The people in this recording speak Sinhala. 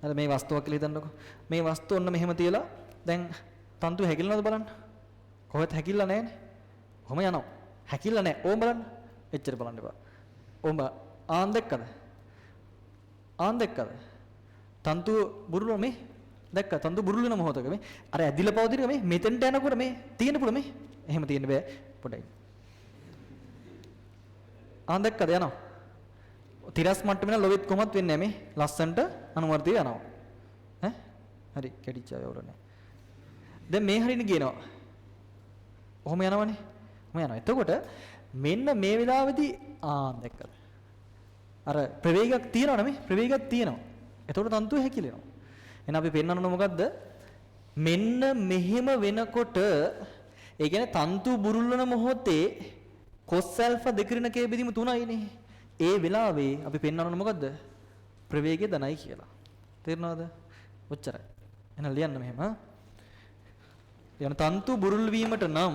හරි මේ වස්තුවක් කියලා හිතන්නකෝ. මේ වස්තුව ඔන්න මෙහෙම තියලා දැන් තන්තු හැකිලනවද බලන්න. කොහෙත් හැකිල්ල නැහැනේ. කොහම යනවා. හැකිල්ල නැහැ. ඕම් බලන්න. එච්චර බලන්න එපා. ඕම් ආන් දැක්කද? ආන් දැක්කද? තන්තු බුරුල මේ දැක්ක තන්තු බුරුල වෙන මොහොතක මේ අර ඇදිලා පවතින මේ මෙතෙන්ට යනකොට මේ තියෙන පුළු මේ එහෙම තියෙන්න බෑ පොඩයි. ආන් දැක්කද යනවා. තිරස් මට්ටමේ ලොවෙත් කොහොමත් වෙන්නේ නැහැ මේ ලස්සන්ට අනුවර්තය යනවා. ඈ හරි කැඩිච්චා වවරනේ. දැන් මේ හරියනේ කියනවා. ඔහොම යනවනේ. ඔහොම යනවා. එතකොට මෙන්න මේ වෙලාවේදී ආන් දැක්කද? අර ප්‍රවේගයක් තියෙනවනේ මේ ප්‍රවේගයක් තියෙනවා. එතකොට තන්තුව හැකිලෙනවා. එහෙනම් අපි පෙන්වන්න මොකද්ද? මෙන්න මෙහෙම වෙනකොට ඒ කියන්නේ තන්තු බුරුල් වෙන මොහොතේ cos alpha දෙකරිනකේ බෙදීම 3යිනේ. ඒ වෙලාවේ අපි පෙන්වන්න මොකද්ද? ප්‍රවේගය දනයි කියලා. තේරෙනවද? ඔච්චරයි. එහෙනම් ලියන්න මෙහෙම. යන තන්තු බුරුල් වීමට නම්